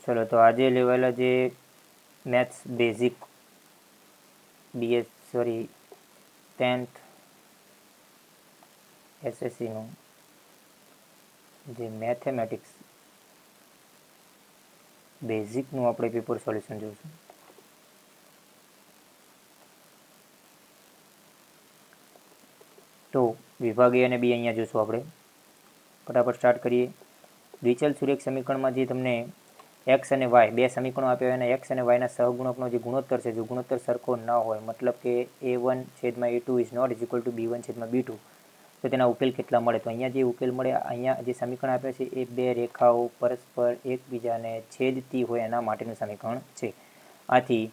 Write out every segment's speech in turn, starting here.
ચલો તો આજે લેવાયેલા જે મેથ્સ બેઝિક સોરી 10th એસએસસીનું જે મેથેમેટિક્સ બેઝિકનું આપણે પેપર સોલ્યુશન જોઈશું. તો વિભાગ એ અને બી અહીંયા જોઈશું આપણે. ફટાફટ સ્ટાર્ટ કરીએ. દ્વિચલ સુરેખ સમીકરણમાં જે તમને એક્સ અને વાય બે સમીકરણો આપ્યા હોય અને એક્સ અને વાયના સહગુણકનો જે ગુણોત્તર છે, જો ગુણોત્તર સરખો ન હોય, મતલબ કે A1/A2 is not equal to B1/B2, તો તેના ઉકેલ કેટલા મળે? તો અહીંયા જે ઉકેલ મળે, અહીંયા જે સમીકરણ આપ્યા છે એ બે રેખાઓ પરસ્પર એકબીજાને છેદતી હોય એના માટેનું સમીકરણ છે. આથી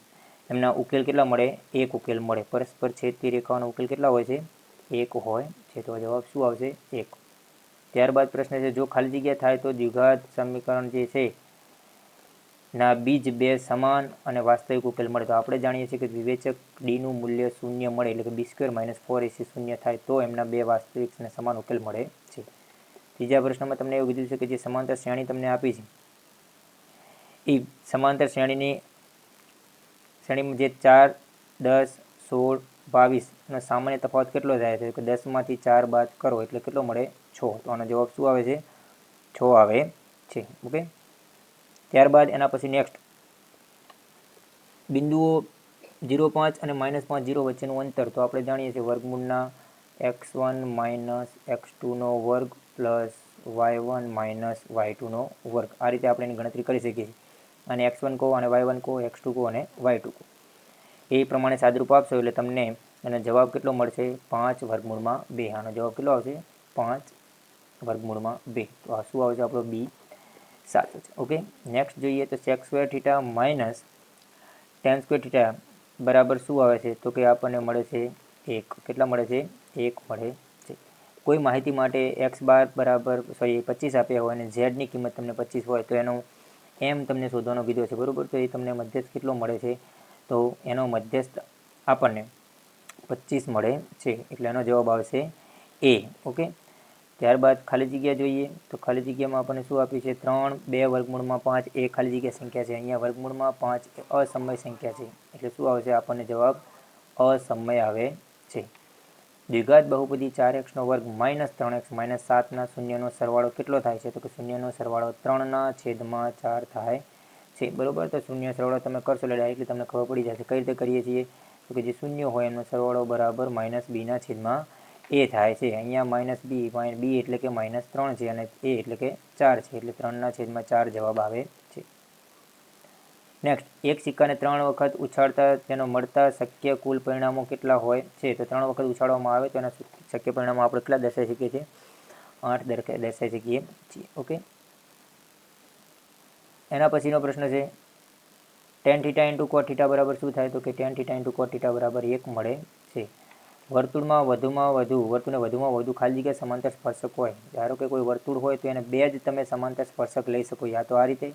એમના ઉકેલ કેટલા મળે? એક ઉકેલ મળે. પરસ્પર છેદતી રેખાઓનો ઉકેલ કેટલા હોય છે? એક હોય છે. તો જવાબ શું આવશે? 1. ત્યારબાદ પ્રશ્ન છે, જો ખાલી જગ્યા થાય તો દ્વિઘાત સમીકરણ જે છે ના બીજ બે સમાન અને વાસ્તવિક ઉકેલ મળે. તો આપણે જાણીએ છીએ કે વિવેચક ડીનું મૂલ્ય શૂન્ય મળે, એટલે કે B² - 4AC શૂન્ય થાય તો એમના બે વાસ્તવિક અને સમાન ઉકેલ મળે છે. ત્રીજા પ્રશ્નમાં તમને એવું કીધું છે કે જે સમાંતર શ્રેણી તમને આપી છે એ સમાંતર શ્રેણીમાં જે 4, 10, 16, 22નો સામાન્ય તફાવત કેટલો થાય છે? કે 10માંથી 4 બાદ કરો એટલે કેટલો મળે? 6. તો આનો જવાબ શું આવે છે? 6 આવે છે. ઓકે. ત્યારબાદ એના પછી નેક્સ્ટ બિંદુઓ 0.5 અને -0 વચ્ચેનું અંતર. તો આપણે જાણીએ છીએ વર્ગમૂળના x1 - x2નો વર્ગ પ્લસ y1 - y2નો વર્ગ. આ રીતે આપણે એની ગણતરી કરી શકીએ છીએ. અને x1 કહો અને y1 કહો, x2 કહો અને y2 કહો. એ પ્રમાણે સાદરૂપ આપશો એટલે તમને એનો જવાબ કેટલો મળશે? 5/2. આનો જવાબ કેટલો આવશે? 5/2. તો આ શું આવશે આપણો? બી સાચું છે. ઓકે. નેક્સ્ટ જોઈએ તો sec² θ માઇનસ tan² θ બરાબર શું આવે છે? તો કે આપણને મળે છે 1. કેટલા મળે છે? 1 મળે છે. કોઈ માહિતી માટે x બાર બરાબર 25 આપ્યા હોય અને ઝેડની કિંમત તમને 25 હોય તો એનો એમ તમને શોધવાનો કીધો છે, બરાબર. તો એ તમને મધ્યસ્થ કેટલો મળે છે? તો એનો મધ્યસ્થ આપણને 25 મળે છે, એટલે એનો જવાબ આવશે એ. ઓકે. ત્યારબાદ ખાલી જગ્યા જોઈએ તો ખાલી જગ્યામાં આપણને શું આપ્યું છે? 3, 2/5 એ ખાલી જગ્યા સંખ્યા છે. અહીંયા વર્ગમૂળમાં 5 એ અસમય સંખ્યા છે, એટલે શું આવશે? આપણને જવાબ અસમય આવે છે. દ્વિઘાત બહુપદી 4x² - 3x - 7ના શૂન્યનો સરવાળો કેટલો થાય છે? તો કે શૂન્યનો સરવાળો 3/4 થાય છે, બરાબર. તો શૂન્ય સરવાળો તમે કરશો એટલે ડાયરેક્ટલી તમને ખબર પડી જશે. કઈ રીતે કરીએ છીએ? તો કે જે શૂન્ય હોય એનો સરવાળો બરાબર -b/a થાય છે. અહીંયા -b એટલે કે -3 છે અને a એટલે કે 4 છે, એટલે 3/4 જવાબ આવે છે. નેક્સ્ટ, એક સિક્કાને 3 વખત ઉછાળતા તેનો મળતા શક્ય કુલ પરિણામો કેટલા હોય છે? તો 3 વખત ઉછાળવામાં આવે તો એના શક્ય પરિણામો આપણે કેટલા દર્શાવી શકીએ છીએ? 8 દર્શાવી શકીએ છીએ. ઓકે. એના પછીનો પ્રશ્ન છે, tan θ × cot θ બરાબર શું થાય? તો કે tan θ × cot θ બરાબર 1 મળે છે. વર્તુળને વધુમાં વધુ ખાલી જગ્યા સમાંતર સ્પર્શક હોય. ધારો કે કોઈ વર્તુળ હોય તો એને બે જ તમે સમાંતર સ્પર્શક લઈ શકો, યા તો આ રીતે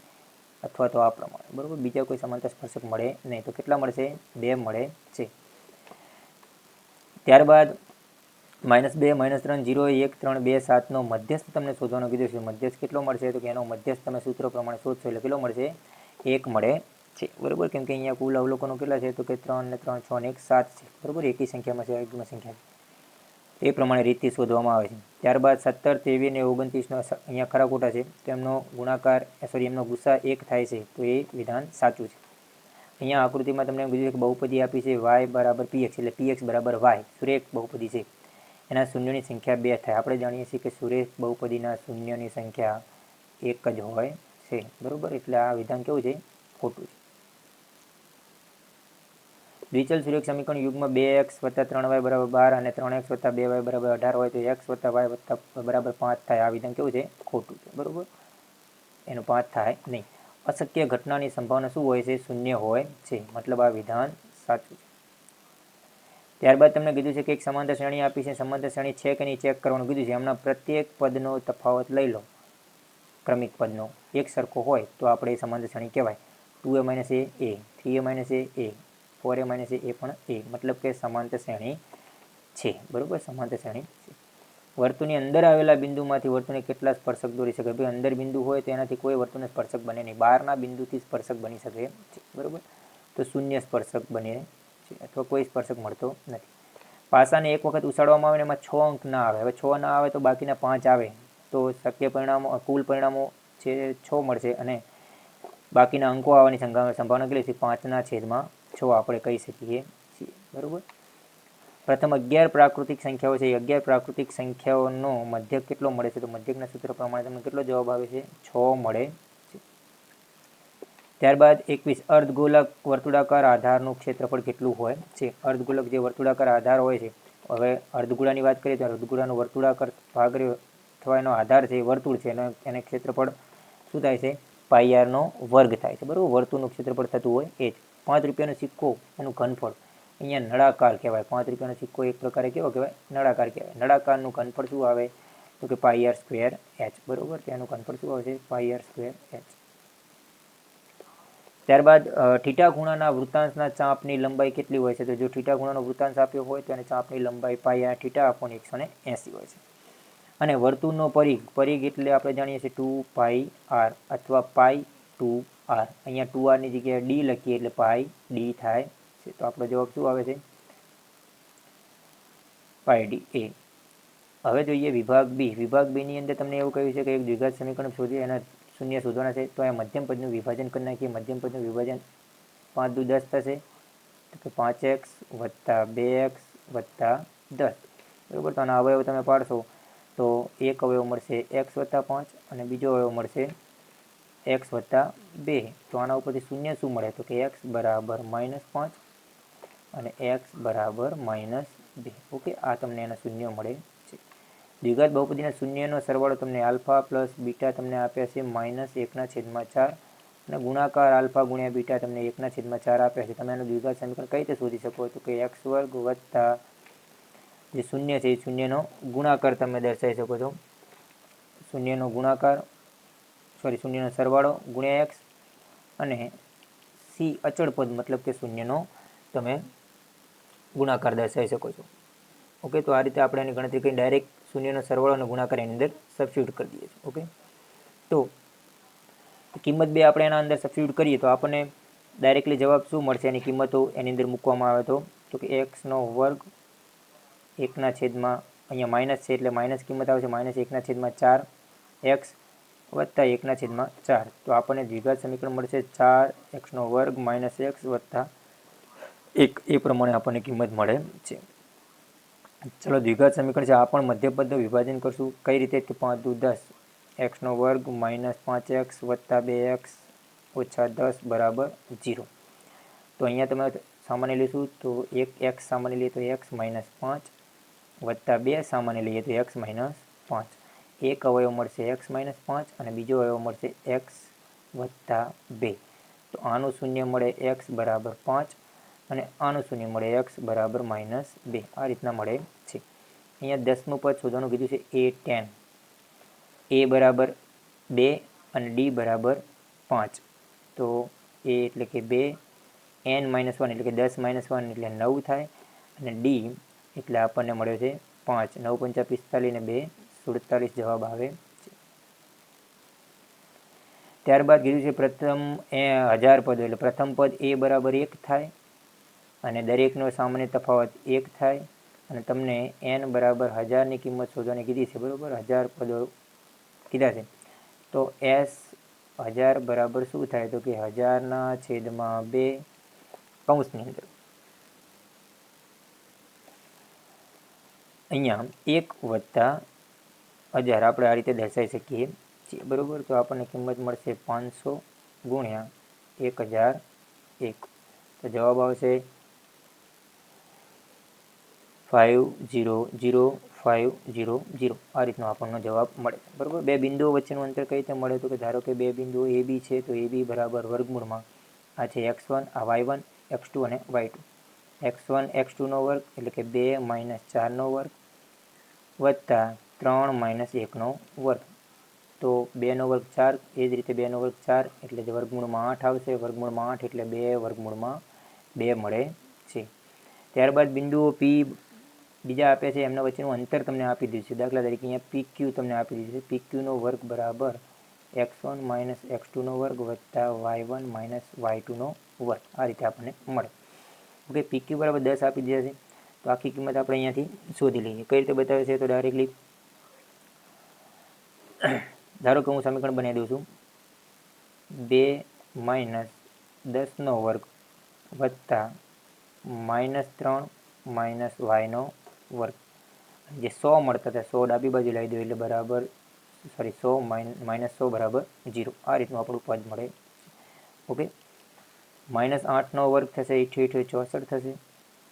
અથવા તો આ પ્રમાણે, બરાબર. બીજા કોઈ સમાંતર સ્પર્શક મળે નહીં. તો કેટલા મળશે? 2 મળે છે. ત્યારબાદ -2, -3, 0, 1, 3, 2, 7નો મધ્યસ્થ તમને શોધવાનો કીધું છે. મધ્યસ્થ કેટલો મળશે? તો કે એનો મધ્યસ્થ તમે સૂત્ર પ્રમાણે શોધશો એટલે કેટલો મળશે? 1 મળે છે, બરાબર. કેમ કે અહીંયા કુલ અવલોકનો કેટલા છે? તો કે 3 ને 3, 6 ને 1, 7 છે, બરાબર. એકી સંખ્યામાં છે, એકમાં સંખ્યા એ પ્રમાણે રીતથી શોધવામાં આવે છે. ત્યારબાદ 17, 23 ને 29નો અહીંયા ખરા ખોટા છે, તો એમનો ગુણાકાર એમનો ગુસા 1 થાય છે, તો એ વિધાન સાચું છે. અહીંયા આકૃતિમાં તમને એમ કીધું છે કે બહુપદી આપી છે y = px, એટલે px = y. સુરેખ બહુપદી છે, એના શૂન્યોની સંખ્યા 2 થાય. આપણે જાણીએ છીએ કે સુરેખ બહુપદીના શૂન્યની સંખ્યા 1 જ હોય છે, બરાબર. એટલે આ વિધાન કેવું છે? ખોટું છે. દ્વિચલ સુરેખ સમીકરણ યુગમાં 2x + 3y = 12 અને 3x + 2y = 18 હોય તો x + y = 5 થાય. આ વિધાન કેવું છે? ખોટું છે, બરાબર. એનું 5 થાય નહીં. અશક્ય ઘટનાની સંભાવના શું હોય છે? 0 હોય છે, મતલબ આ વિધાન સાચું છે. ત્યારબાદ તમને કીધું છે કે એક સમાંતર શ્રેણી આપી છે, સમાંતર શ્રેણી છે કે નહીં ચેક કરવાનું કીધું છે. એમના પ્રત્યેક પદનો તફાવત લઈ લો, ક્રમિક પદનો એક સરખો હોય તો આપણે એ સમાંતર શ્રેણી કહેવાય. 2a - a, 3a - a, 4a - a પણ a, મતલબ કે સમાંતર શ્રેણી છે, બરાબર. સમાંતર શ્રેણી છે. વર્તુળની અંદર આવેલા બિંદુમાંથી વર્તુળને કેટલા સ્પર્શક દોરી શકે? ભાઈ અંદર બિંદુ હોય તો એનાથી કોઈ વર્તુળને સ્પર્શક બને નહીં. બહારના બિંદુથી સ્પર્શક બની શકે છે, બરાબર. તો શૂન્ય સ્પર્શક બને છે અથવા કોઈ સ્પર્શક મળતો નથી. પાસાને એક વખત ઉછાળવામાં આવે ને એમાં 6 અંક ના આવે. હવે 6 ના આવે તો બાકીના 5 આવે, તો શક્ય પરિણામો કુલ પરિણામો છે 6 મળશે અને બાકીના અંકો આવવાની સંભાવના કેટલી છે? 5/6 આપણે કહી શકીએ છીએ, બરાબર. પ્રથમ 11 પ્રાકૃતિક સંખ્યાઓ છે. 11 પ્રાકૃતિક સંખ્યાઓનો મધ્યક કેટલો મળે છે? તો મધ્યકના સૂત્ર પ્રમાણે તમને કેટલો જવાબ આવે છે? 6 મળે છે. ત્યારબાદ 21 અર્ધગોલક વર્તુળાકાર આધારનું ક્ષેત્રફળ કેટલું હોય છે? અર્ધગોલક જે વર્તુળાકાર આધાર હોય છે, હવે અર્ધગોળાની વાત કરીએ તો અર્ધગોળાનો વર્તુળાકાર ભાગ થવાનો આધાર છે વર્તુળ છે, એને ક્ષેત્રફળ શું થાય છે? પાઈ r² થાય છે, બરાબર. વર્તુળનું ક્ષેત્રફળ થતું હોય એ જ. 5 રૂપિયાનો સિક્કો એનું ઘનફળ અહીંયા નળાકાર કહેવાય. 5 રૂપિયાનો સિક્કો એક પ્રકારે કેવો કહેવાય? નળાકાર કહેવાય. નળાકારનું ઘનફળ શું આવે? તો કે પાઈ r² h, બરાબર. તેનું ઘનફળ શું આવશે? પાઈ r² h. ત્યારબાદ થીટા ખૂણાના વૃત્તાંશના ચાપની લંબાઈ કેટલી હોય છે? તો જો થીટા ખૂણાનો વૃત્તાંશ આપ્યો હોય તો એને ચાપની લંબાઈ પાઈ r થીટા આપોને 180 હોય છે. અને વર્તુળનો પરિઘ એટલે આપણે જાણીએ છીએ 2 πr અથવા પાઈ 2r. અહીંયા 2r ની જગ્યાએ d લખીએ એટલે પાઈ d થાય છે. તો આપણો જવાબ શું આવે છે? પાઈ d એ. હવે જોઈએ વિભાગ બી. વિભાગ બી ની અંદર તમને એવું કહ્યું છે કે એક દ્વિઘાત સમીકરણ શોધીએ એના શૂન્ય શોધવાના છે. તો અહીંયા મધ્યમ પદનું વિભાજન કરી નાખીએ. મધ્યમ પદનું વિભાજન 5 દુ 10 થશે, તો કે 5x + 2x + 10, બરાબર. તો આના અવયવ તમે પાડશો તો એક અવયવ મળશે x + 5 અને બીજો અવયવ મળશે x + 2. તો આના ઉપરથી શૂન્ય શું મળે? તો કે x બરાબર -5 અને x બરાબર -2. ઓકે, આ તમને એના શૂન્ય મળે છે. દ્વિઘાત બહુપદીના શૂન્યનો સરવાળો તમને આલ્ફા પ્લસ બીટા તમને આપ્યા છે -1/4 અને ગુણાકાર આલ્ફા ગુણ્યા બીટા તમને 1/4 આપ્યા છે. તમે એનું દ્વિઘાત સમીકરણ કઈ રીતે શોધી શકો? તો કે x² વત્તા જે શૂન્ય છે એ શૂન્યનો ગુણાકાર તમે દર્શાવી શકો છો. શૂન્યનો સરવાળો ગુણ્યા x અને c અચળ પદ મતલબ કે શૂન્યનો તમે ગુણાકાર દર્શાવી શકો છો. ઓકે, તો આ રીતે આપણે એની ગણતરી કરી ડાયરેક્ટ શૂન્યનો સરવાળો અને ગુણાકાર એની અંદર સબસ્ટિટ્યુટ કરી દઈએ છીએ. ઓકે, તો કિંમત 2 આપણે એના અંદર સબસ્ટિટ્યુટ કરીએ તો આપણને ડાયરેક્ટલી જવાબ શું મળશે? એની કિંમતો એની અંદર મૂકવામાં આવે તો કે x² 1/, અહીંયા માઇનસ છે એટલે માઇનસ કિંમત આવશે -1/4 x વત્તા 1/4. તો આપણને દ્વિઘાત સમીકરણ મળશે 4x² - x વત્તા 1. એ પ્રમાણે આપણને કિંમત મળે છે. ચલો, દ્વિઘાત સમીકરણ છે. આ પણ મધ્યપદનું વિભાજન કરશું. કઈ રીતે? કે 5 દુ 10, x² - 5x વત્તા 2x ઓછા 10 બરાબર 0. તો અહીંયા તમે સામાન્ય લઈશું તો એક x સામાન્ય લઈએ તો x -5 વત્તા 2 સામાન્ય લઈએ તો x -5. એક અવયવ મળશે x -5 અને બીજો અવયવ મળશે x વત્તા 2. તો આનું શૂન્ય મળે x બરાબર 5 અને આનું શૂન્ય મળે x બરાબર -2. આ રીતના મળે છે. અહીંયા 10મું પદ શોધવાનું કીધું છે a10. a બરાબર 2 અને d બરાબર 5. તો a એટલે કે 2, n - 1 એટલે કે 10 - 1 એટલે 9 થાય અને d એટલે આપણને મળ્યો છે 5. 9 × 5 = 45 અને 2 47 જવાબ આવે છે. ત્યારબાદ કીધું છે પ્રથમ 1000 પદો એટલે પ્રથમ પદ a બરાબર 1 થાય અને દરેકનો સામાન્ય તફાવત 1 થાય અને તમને n બરાબર 1000ની કિંમત શોધવાની કીધી છે, બરાબર. 1000 પદો કીધા છે તો s 1000 બરાબર શું થાય? તો કે 1000/2 કૌંસની અંદર અહીંયા 1 વત્તા 1000 આપણે આ રીતે દર્શાવી શકીએ છીએ, બરાબર. તો આપણને કિંમત મળશે 500 ગુણ્યા 1001. તો જવાબ આવશે 500500. આ રીતનો આપણને જવાબ મળે, બરાબર. બે બિંદુઓ વચ્ચેનું અંતર કઈ રીતે મળે? તો કે ધારો કે બે બિંદુઓ AB છે તો AB બરાબર વર્ગમૂળમાં આ છે x1, આ y1, x2 અને y2. x1 x2નો વર્ગ એટલે કે 2 - 4નો વર્ગ વત્તા 3 - 1નો વર્ગ. તો 2નો વર્ગ 4, એ જ રીતે 2નો વર્ગ 4 એટલે વર્ગમૂળમાં 8 આવશે. વર્ગમૂળમાં 8 એટલે 2 વર્ગમૂળમાં 2 મળે છે. ત્યારબાદ બિંદુઓ P બીજા આપ્યા છે એમના વચ્ચેનું અંતર તમને આપી દીધું છે. દાખલા તરીકે અહીંયા PQ તમને આપી દીધું છે. PQનો વર્ગ બરાબર x1 માઇનસ x2નો વર્ગ વત્તા y1 માઇનસ y2નો વર્ગ. આ રીતે આપણને મળે. ઓકે, PQ બરાબર 10 આપી દીધા છે. તો આખી કિંમત આપણે અહીંયાથી શોધી લઈએ. કઈ રીતે બતાવે છે? તો ડાયરેક્ટલી ધારો કે હું સમીકરણ બનાવી દઉં છું. 2 માઇનસ 10નો વર્ગ વત્તા -3 માઇનસ yનો વર્ગ. જે 100 મળતા હતા 100 ડાબી બાજુ લાવી દો એટલે બરાબર સોરી 100 માઇનસ 100 બરાબર 0. આ રીતનું આપણું પદ મળે. ઓકે, -8નો વર્ગ થશે 64 થશે.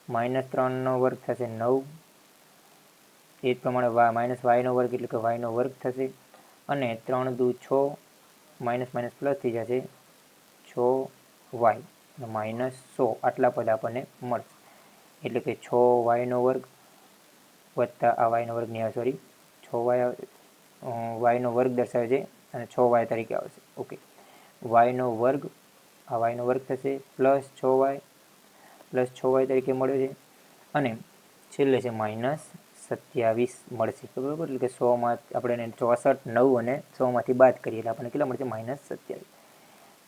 -3નો વર્ગ થશે 9. એ જ પ્રમાણે માઇનસ વાયનો વર્ગ એટલે કે વાયનો વર્ગ થશે. અને 3 દુ 6 માઇનસ માઇનસ પ્લસ થઈ જશે 6y -100. આટલા પદ આપણને મળશે. એટલે કે 6yનો વર્ગ વત્તા આ વાયનો વર્ગ નહીં આવે, સોરી 6yનો વર્ગ દર્શાવે છે અને 6y તરીકે આવશે. ઓકે, વાયનો વર્ગ આ વાયનો વર્ગ થશે પ્લસ 6y તરીકે મળ્યો છે. અને છેલ્લે છે -27 મળશે. બરાબર, એટલે કે 100માં આપણે 64, 9 અને 100માંથી બાદ કરીએ એટલે આપણને કેટલા મળશે? -27.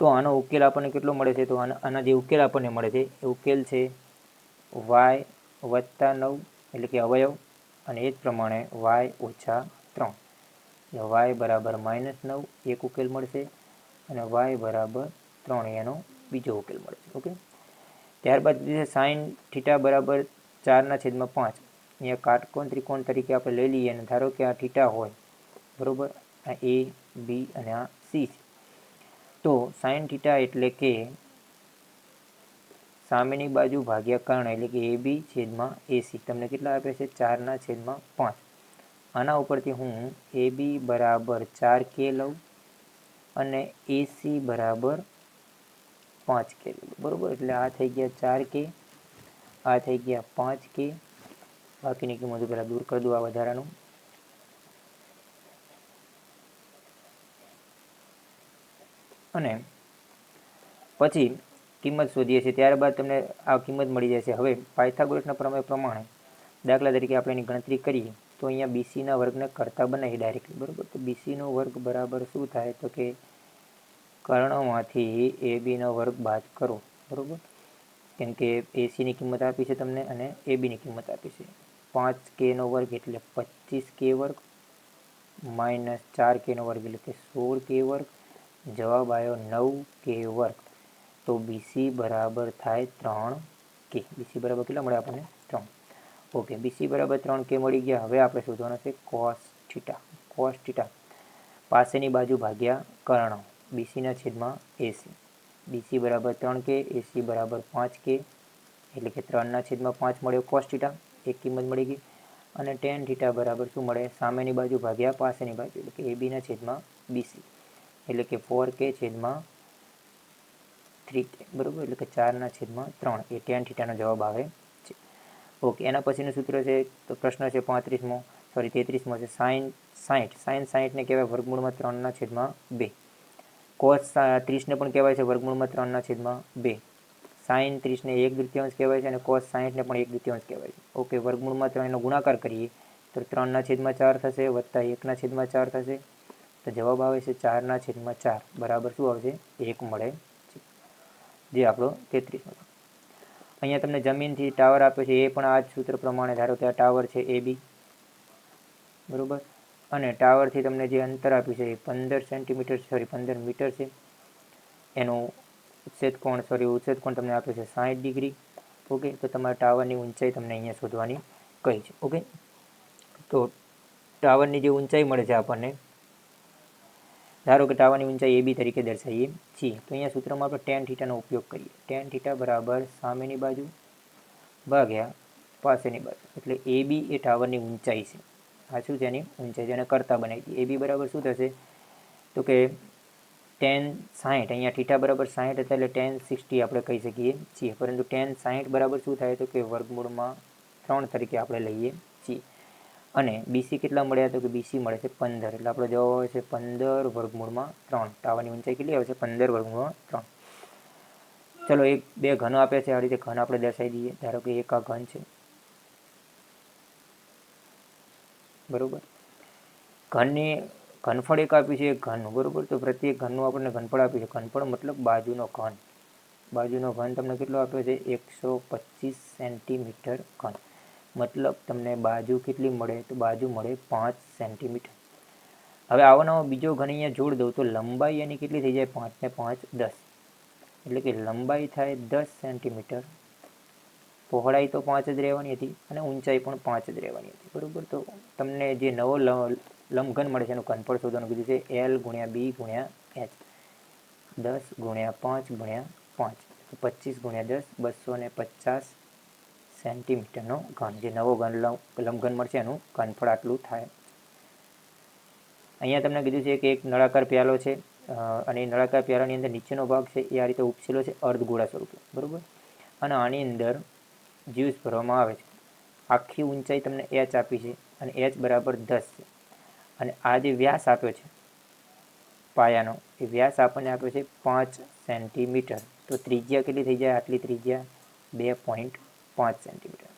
તો આનો ઉકેલ આપણને કેટલો મળે છે? તો આના જે ઉકેલ આપણને મળે છે એ ઉકેલ છે y વત્તા 9 એટલે કે અવયવ, અને એ જ પ્રમાણે y ઓછા 3. y બરાબર -9 એક ઉકેલ મળશે અને y બરાબર 3 એનો બીજો ઉકેલ મળશે. ઓકે, ત્યારબાદ સાઇન થીટા બરાબર 4/5. અહીંયા કાટકોણ ત્રિકોણ તરીકે આપણે લઈ લઈએ અને ધારો કે આ થીટા હોય, બરાબર, આ A, B અને આ C છે. તો સાઇન થીટા એટલે કે સામેની બાજુ ભાગ્યા કર્ણ એટલે કે AB છેદમાં AC. તમને કેટલા આપે છે? 4/5. આના ઉપરથી હું AB બરાબર 4K લઉં અને AC બરાબર 5K લઉં. બરાબર, એટલે આ થઈ ગયા 4K, આ થઈ ગયા 5K. બાકીની કિંમતો પહેલાં દૂર કરી દઉં આ વધારાનું. અને પછી કિંમત શોધીએ છીએ. ત્યારબાદ તમને આ કિંમત મળી જશે. હવે પાયથાગોરસના પ્રમેય પ્રમાણે દાખલા તરીકે આપણે એની ગણતરી કરીએ તો અહીંયા BCના વર્ગને કરતા બનાવીએ ડાયરેક્ટલી. બરાબર, તો BCનો વર્ગ બરાબર શું થાય? તો કે કર્ણમાંથી ABનો વર્ગ બાદ કરો. બરાબર, કેમ કે ACની કિંમત આપી છે તમને અને ABની કિંમત આપી છે. 5Kનો વર્ગ એટલે 25K વર્ગ માઇનસ 4Kનો વર્ગ એટલે કે 16K વર્ગ. જવાબ આવ્યો 9K વર્ગ. તો BC બરાબર થાય 3K. BC બરાબર કેટલા મળે આપણને? 3. ઓકે, BC બરાબર 3K મળી ગયા. હવે આપણે શોધવાના છે કોસ થીટા. કોસ થીટા પાસેની બાજુ ભાગ્યા કર્ણ, BCના છેદમાં AC. BC બરાબર 3K, AC બરાબર 5K એટલે કે 3/5 મળ્યો કોસ થીટા, એક કિંમત મળી ગઈ. અને ટેન થીટા બરાબર શું મળે? સામેની બાજુ ભાગ્યા પાસેની બાજુ એટલે કે ABના છેદમાં BC એટલે કે 4K છેદમાં 3K. બરાબર, એટલે કે 4/3. એ ટેન થીટાનો જવાબ આવે છે. ઓકે, એના પછીનું સૂત્ર છે તો પ્રશ્ન છે 33મો છે સાઇન 60ને કહેવાય વર્ગમૂળમાં 3/2. કોસ 30ને પણ કહેવાય છે વર્ગમૂળમાં 3/2. સાઇન 30ને 1/2 કહેવાય છે અને કોસ 60ને પણ 1/2 કહેવાય છે. ઓકે, વર્ગમૂળમાં 3 એનો ગુણાકાર કરીએ તો 3/4 થશે વત્તા 1/4 થશે. તો જવાબ આવે છે 4/4 બરાબર શું આવશે? 1 મળે છે, જે આપણો 33મો. અહીંયા તમને જમીનથી ટાવર આપ્યો છે એ પણ આ જ સૂત્ર પ્રમાણે. ધારો કે આ ટાવર છે AB, બરાબર, અને ટાવરથી તમને જે અંતર આપ્યું છે એ 15 મીટર છે. એનું ઉચ્છેદ કોણ તમને આપ્યું છે 60 ડિગ્રી. ઓકે, તો તમારા ટાવરની ઊંચાઈ તમને અહીંયા શોધવાની કહી છે. ઓકે, તો ટાવરની જે ઊંચાઈ મળે છે આપણને, ધારો કે ટાવરની ઊંચાઈ AB તરીકે દર્શાવીએ છીએ. તો અહીંયા સૂત્રમાં આપણે ટેન થીટાનો ઉપયોગ કરીએ. ટેન થીટા બરાબર સામેની બાજુ ભાગ્યા પાસેની બાજુ એટલે AB એ ટાવરની ઊંચાઈ છે. આ શું છે? એની ઊંચાઈ છે. અને કરતા બનાવી દઈએ. AB બરાબર શું થશે? તો કે tan 60, અહીંયા થીટા બરાબર 60 હતા એટલે tan 60 આપણે કહી શકીએ છીએ. પરંતુ tan 60 બરાબર શું થાય? તો કે વર્ગમૂળમાં 3 તરીકે આપણે લઈએ છીએ. અને BC કેટલા મળ્યા? તો કે BC મળે છે 15. એટલે આપણો જવાબ આવે છે 15 વર્ગમૂળમાં 3. ટાવરની ઊંચાઈ કેટલી આવે છે? 15 વર્ગમૂળમાં 3. ચલો, 2 ઘનો આપ્યા છે. આ રીતે ઘન આપણે દર્શાવી દઈએ. ધારો કે એક આ ઘન છે બરાબર. ઘનની ઘનફળ એક આપ્યું છે ઘનનું, બરાબર. તો પ્રત્યેક ઘનનું આપણને ઘનફળ આપ્યું છે. ઘનફળ મતલબ બાજુનો ઘન. બાજુનો ઘન તમને કેટલો આપ્યો છે? 125 સેન્ટીમીટર ઘન. મતલબ તમને બાજુ કેટલી મળે? તો બાજુ મળે 5 સેન્ટીમીટર. હવે આવો નવો બીજો ઘન અહીંયા જોડ દઉં તો લંબાઈ એની કેટલી થઈ જાય? 5 ને 5 10. એટલે કે લંબાઈ થાય 10 સેન્ટીમીટર. પહોળાઈ તો 5 જ રહેવાની હતી અને ઊંચાઈ પણ 5 જ રહેવાની હતી, બરાબર. તો તમને જે નવો લંબઘન મળે છે એનું ઘનફળ શોધવાનું કીધું છે. L ગુણ્યા B ગુણ્યા H. 10 ગુણ્યા 5 ગુણ્યા 5. 25 ગુણ્યા 10 250 સેન્ટીમીટરનો ઘન. જે નવો લંબઘન મળશે એનું ઘનફળ આટલું થાય. અહીંયા તમને કીધું છે કે એક નળાકાર પ્યાલો છે અને એ નળાકાર પ્યાલાની અંદર નીચેનો ભાગ છે એ આ રીતે ઉપસેલો છે અર્ધગોળા સ્વરૂપે, બરાબર. અને આની અંદર જ્યુસ ભરવામાં આવે છે. આખી ઊંચાઈ તમને h આપી છે અને h બરાબર 10 છે. અને આ જે વ્યાસ આપ્યો છે પાયાનો, એ વ્યાસ આપણને આપ્યો છે 5 સેન્ટીમીટર. તો ત્રિજ્યા કેટલી થઈ જાય? આટલી ત્રિજ્યા 2.5 સેન્ટીમીટર.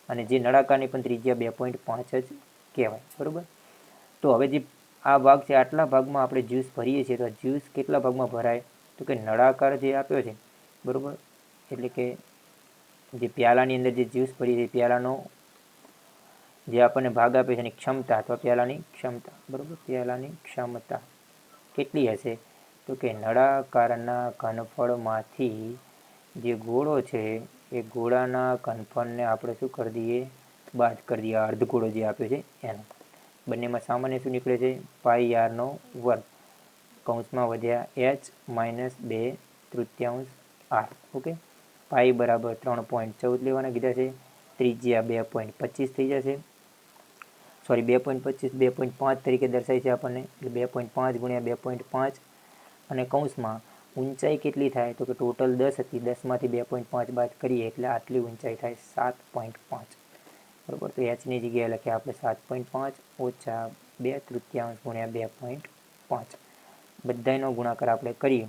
અને જે નળાકારની પણ ત્રિજ્યા 2.5 જ કહેવાય, બરાબર. તો હવે જે આ ભાગ છે આટલા ભાગમાં આપણે જ્યુસ ભરીએ છીએ. તો આ જ્યુસ કેટલા ભાગમાં ભરાય? તો કે નળાકાર જે આપ્યો છે, બરાબર, એટલે કે જે પ્યાલાની અંદર જે જ્યુસ ભરીએ છીએ પ્યાલાનો જે આપણને ભાગ આપે છે એની ક્ષમતા અથવા પ્યાલાની ક્ષમતા, બરાબર. પ્યાલાની ક્ષમતા કેટલી હશે? તો કે નળાકારના ઘનફળમાંથી જે ગોળો છે એ ગોળાના ઘનફળને આપણે શું કરી દઈએ? બાદ કરી દઈએ. અર્ધગોળો જે આપ્યો છે એનો. બંનેમાં સામાન્ય શું નીકળે છે? πr² કૌંસમાં વધ્યા h માઇનસ 2/3 r. ઓકે. પાઈ બરાબર 3.14 લેવાના કીધા છે. ત્રિજ્યા 2.25 થઈ જશે. સોરી 2.25 2.5 તરીકે દર્શાય છે આપણને. એટલે 2.5 ગુણ્યા 2.5 અને કૌંસમાં ઊંચાઈ કેટલી થાય? તો કે ટોટલ 10 હતી, 10માંથી 2.5 બાદ કરીએ એટલે આટલી ઊંચાઈ થાય 7.5, બરાબર. તો એચની જગ્યાએ લખીએ આપણે 7.5 ઓછા 2/3 ગુણ્યા 2.5. બધાનો ગુણાકાર આપણે કરીએ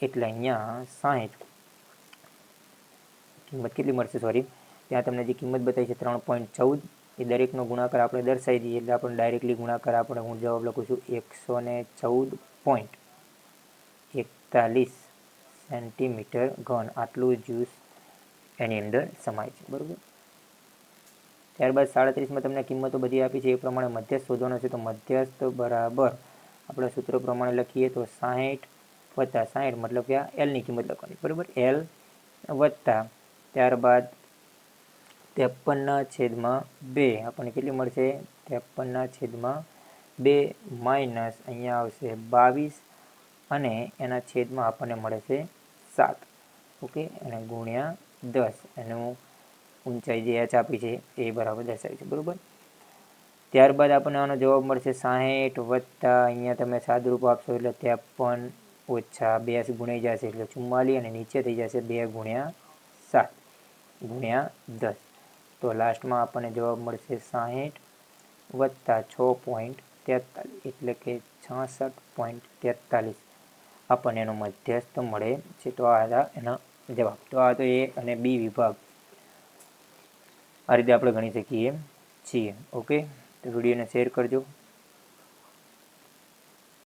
એટલે અહીંયા 60 કિંમત કેટલી મળશે? સોરી, ત્યાં તમને જે કિંમત બતાવી છે 3.14, એ દરેકનો ગુણાકાર આપણે દર્શાવી દઈએ એટલે આપણે ડાયરેક્ટલી ગુણાકાર આપણે હું જવાબ લખું છું 114.41 સેન્ટીમીટર ઘન. આટલું જ્યુસ એની અંદર સમાય છે, બરાબર. ત્યારબાદ 37માં તમને કિંમતો બધી આપી છે એ પ્રમાણે મધ્યસ્થ શોધવાનો છે. તો મધ્યસ્થ બરાબર આપણે સૂત્ર પ્રમાણે લખીએ તો 60 વત્તા 60 મતલબ કે આ એલની કિંમત લખવાની, બરાબર. એલ વત્તા ત્યારબાદ 53/2 આપણને કેટલી મળશે? 53/2 માઇનસ અહીંયા આવશે 22 અને એના છેદમાં આપણને મળે છે 7. ઓકે. અને ગુણ્યા 10 એનું ઊંચાઈ જે h આપી છે એ બરાબર દર્શાવી છે, બરાબર. ત્યારબાદ આપણને આનો જવાબ મળશે 60 વત્તા અહીંયા તમે સાદુરૂપ આપશો એટલે 53 ઓછા 2 ગુણાઈ જશે એટલે 44 અને નીચે થઈ જશે 2 ગુણ્યા 7 ગુણ્યા 10. તો લાસ્ટમાં આપણને જવાબ મળશે 60 વત્તા 6.43 એટલે કે 66.43 આપણને એનો મધ્યસ્થ મળે છે. તો આ હતા એના જવાબ. તો આ તો એ અને બી વિભાગ આ રીતે આપણે ગણી શકીએ છીએ. ઓકે. તો વિડીયોને શેર કરજો.